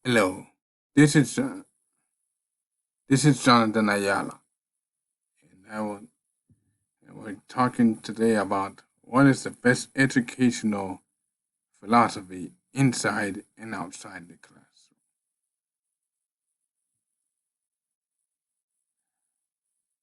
Hello, this is uh, this is Jonathan Ayala, and we're talking today about what is the best educational philosophy inside and outside the classroom.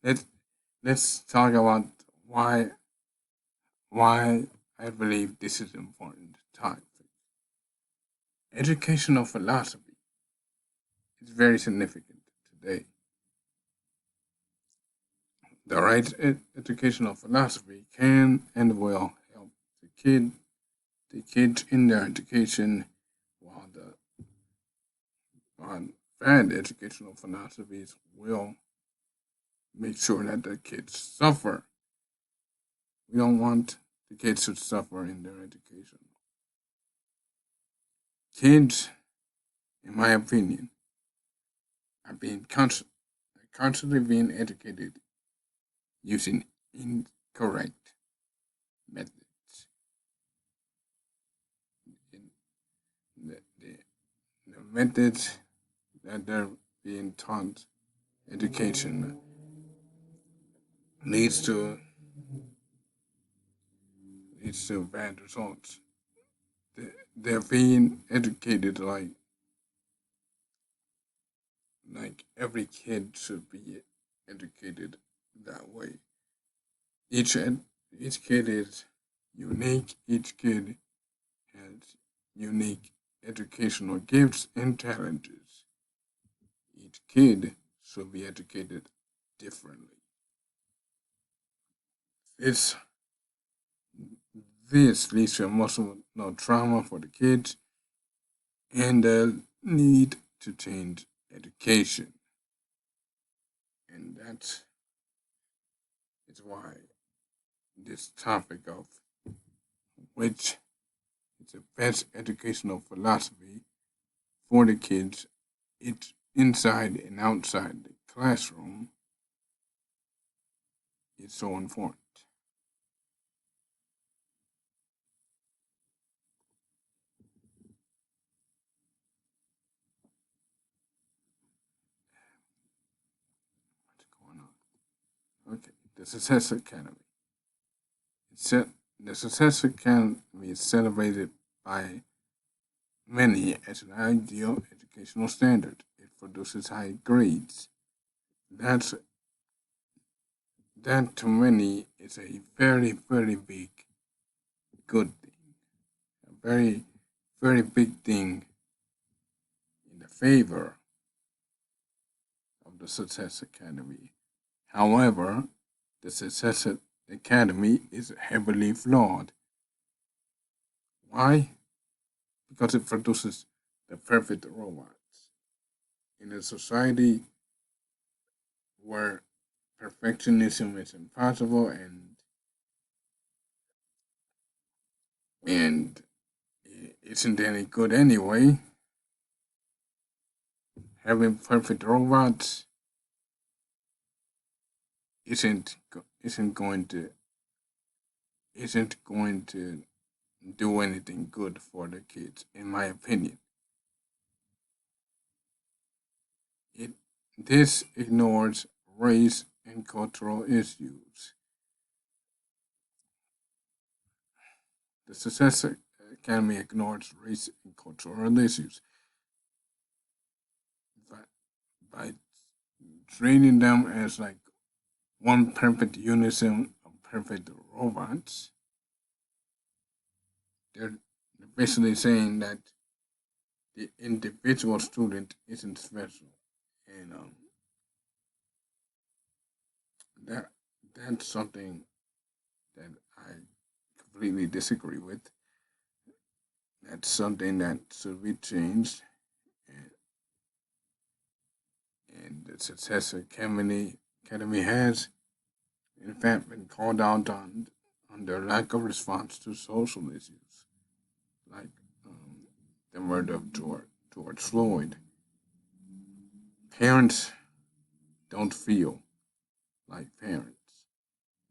Let's let's talk about why why I believe this is important topic. Educational philosophy is very significant today. The right educational philosophy can and will help the kids in their education, while the bad educational philosophies will make sure that the kids suffer. We don't want the kids to suffer in their education. Kids, in my opinion, are constantly being educated using incorrect methods. In the methods that they're being taught education leads to bad results. They're being educated like every kid should be educated that way. Each each kid is unique. Each kid has unique educational gifts and talents. Each kid should be educated differently. It's This leads to emotional trauma for the kids and the need to change education. And that is why this topic of which is the best educational philosophy for the kids, it's inside and outside the classroom, is so important. What's going on? Okay, the Success Academy. It's the Success Academy is celebrated by many as an ideal educational standard. It produces high grades. That's that to many is a very, very big good thing. A very, very big thing in the favor of the Success Academy. However, the Success Academy is heavily flawed. Why? Because it produces the perfect robots. In a society where perfectionism is impossible and isn't any good anyway, having perfect robots isn't going to isn't going to do anything good for the kids, in my opinion. It This ignores race and cultural issues. The Success Academy ignores race and cultural issues by, by treating them as like one perfect unison of perfect robots. They're basically saying that the individual student isn't special, and that that's something that I completely disagree with. That's something that should be changed, and, the Success Academy has, in fact, been called out on their lack of response to social issues, like um, the murder of George Floyd. Parents don't feel like parents,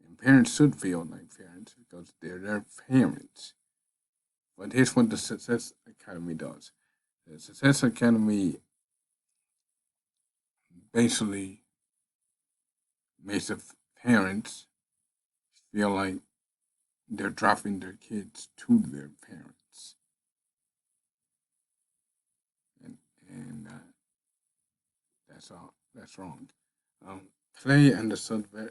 and parents should feel like parents because they're their parents. But here's what the Success Academy does: The Success Academy basically makes the parents feel like they're dropping their kids to their parents, and that's all. That's wrong. Play and the Sudbury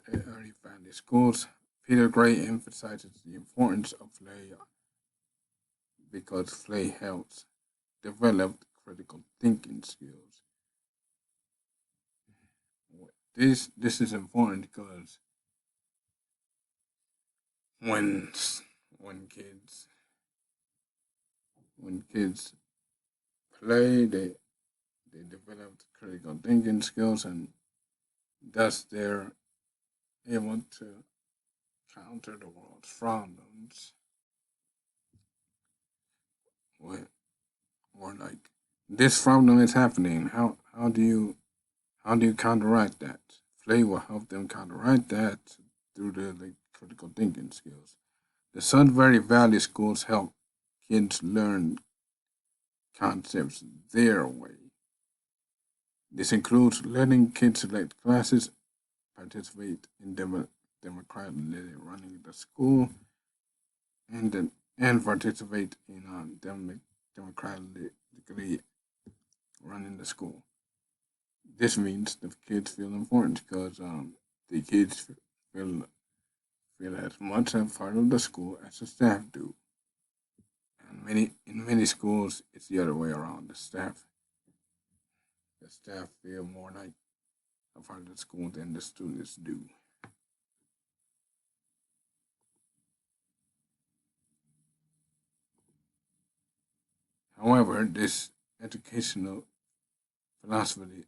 Valley Schools. Peter Gray emphasizes the importance of play because play helps develop critical thinking skills. This is important because when when kids when kids play, they develop critical thinking skills, and thus they're able to counter the world's problems with, or like this problem is happening. How do you counteract that? Play will help them counteract that through the critical thinking skills. The Sudbury Valley schools help kids learn concepts their way. This includes letting kids select classes, participate in democratically running the school, and participate in democratically running the school. This means the kids feel important because the kids feel feel as much a part of the school as the staff do. And in many schools, it's the other way around. The staff feel more like a part of the school than the students do. However, this educational philosophy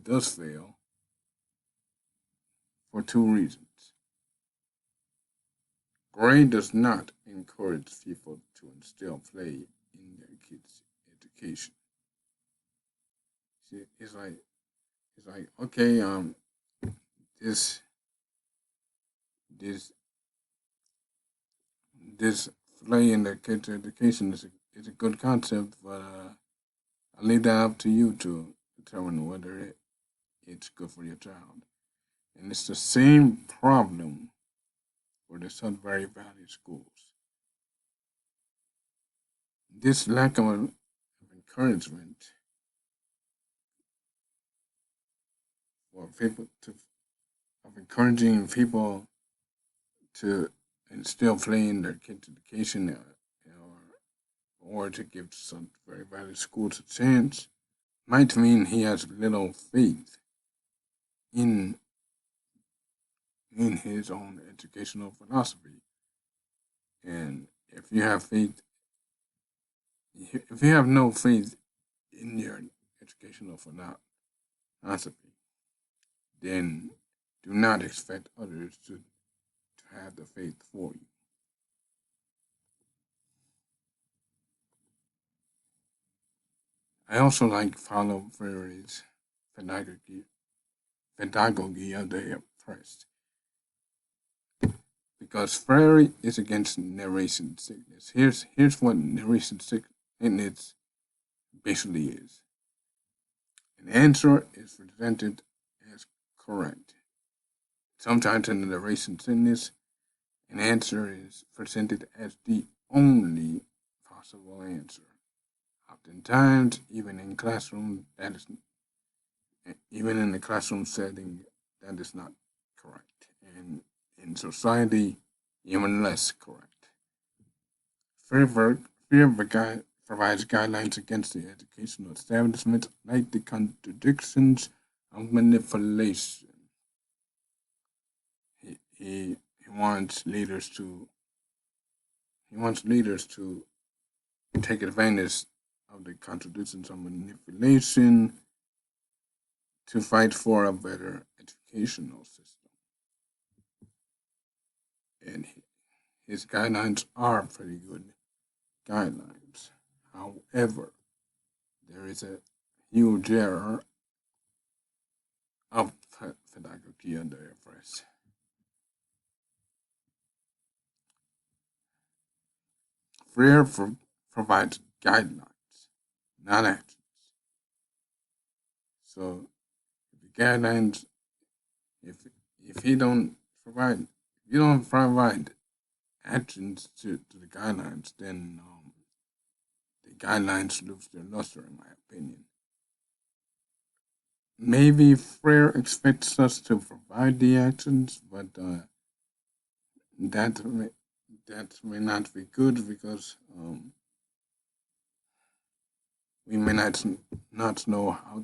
does fail for two reasons. Gray does not encourage people to instill play in their kids' education. See, it's like okay, this this this play in the kids' education is a good concept, but I leave that up to you to determine whether it's good for your child. And it's the same problem for the Sudbury Valley schools. This lack of encouragement for people to of encouraging people to instill play in their kids' education, or to give some very valued schools a chance might mean he has little faith in his own educational philosophy. And if you have no faith in your educational philosophy, then do not expect others to have the faith for you. I also like Paulo Freire's pedagogy, pedagogy of the oppressed because Freire is against narration sickness. Here's what narration sickness basically is. An answer is presented as correct. Sometimes in the narration sickness, an answer is presented as the only possible answer. Oftentimes, even in the classroom setting, that is not correct, and in society, even less correct. Fairberg provides guidelines against the educational establishment, like the contradictions of manipulation. He wants leaders to take advantage of the contradictions of manipulation to fight for a better educational system. And his guidelines are pretty good guidelines. However, there is a huge error of pedagogy under Everest. Freire provides guidelines, not actions. So the guidelines, if if you don't provide, if you don't provide actions to the guidelines, then the guidelines lose their luster, in my opinion. Maybe Freire expects us to provide the actions, but that may, that may not be good because we may not know how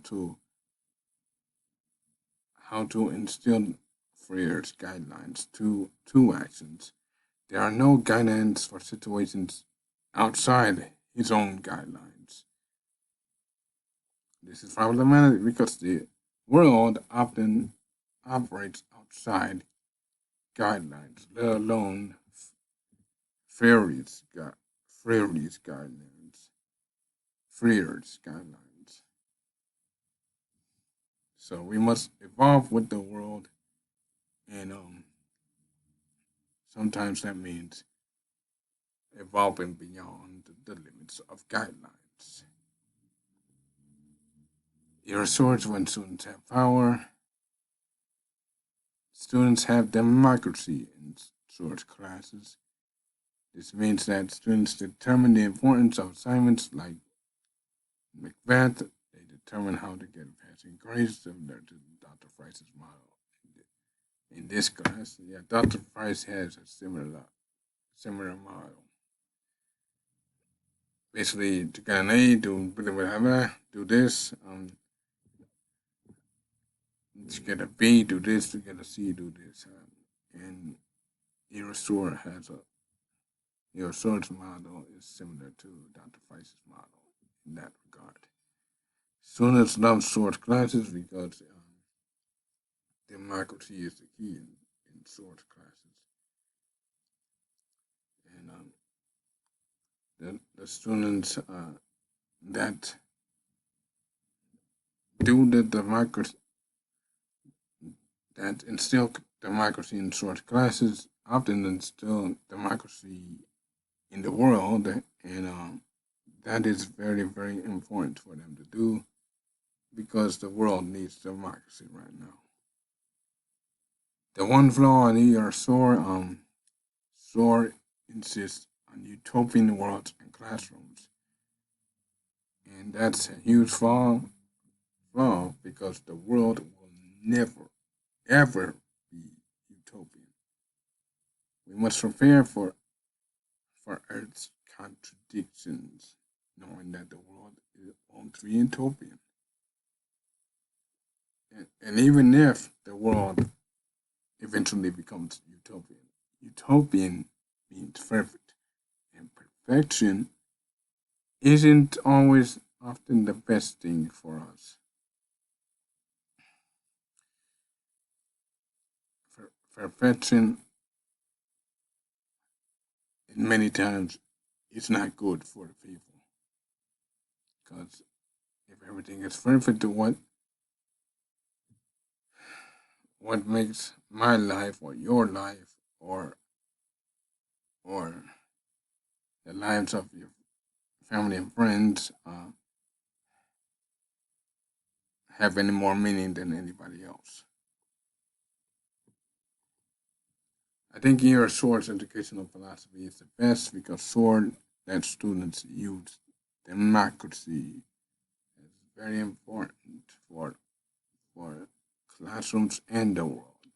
to instill Freire's guidelines to actions. There are no guidelines for situations outside his own guidelines. This is problematic because the world often operates outside guidelines, let alone Freire's, Freire's guidelines. Freire's guidelines. So we must evolve with the world, and sometimes that means evolving beyond the limits of guidelines. Your source when students have power. Students have democracy in source classes. This means that students determine the importance of assignments like Macbeth. They determine how to get passing grades similar to Dr. Price's model. In this class, yeah, Dr. Price has a similar model. Basically, to get an A, do whatever, do this. To get a B, do this. To get a C, do this. And Erasure has a Erasure's model is similar to Dr. Price's model in that regard. Students love source classes because democracy is the key in source classes. And the students that do the democracy, that instill democracy in source classes, often instill democracy in the world, and that is very, very important for them to do because the world needs democracy right now. The one flaw in ER SOAR insists on utopian worlds and classrooms, and that's a huge flaw because the world will never, ever be utopian. We must prepare for Earth's contradictions, knowing that the world won't be utopian. And even if the world eventually becomes utopian means perfect. And perfection isn't always often the best thing for us. Perfection, many times, is not good for the people. Because if everything is perfect, what makes my life or your life or the lives of your family and friends have any more meaning than anybody else? I think your SWORD's educational philosophy is the best because SWORD that students use democracy is very important for classrooms and the world.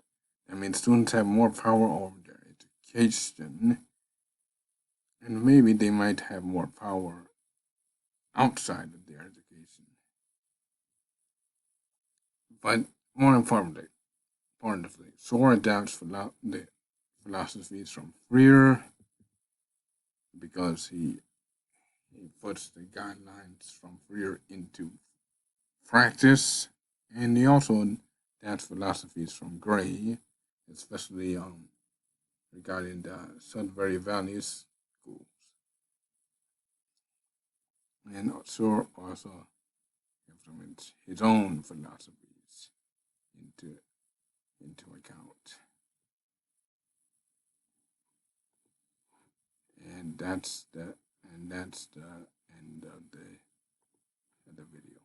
I mean, students have more power over their education, and maybe they might have more power outside of their education. But more importantly, SOAR adapts the philosophies from Freire because he puts the guidelines from Freire into practice, and he also adapts philosophies from Gray, especially regarding the Sudbury Values schools, and also implements his own philosophies into account, and that's the end of the the video.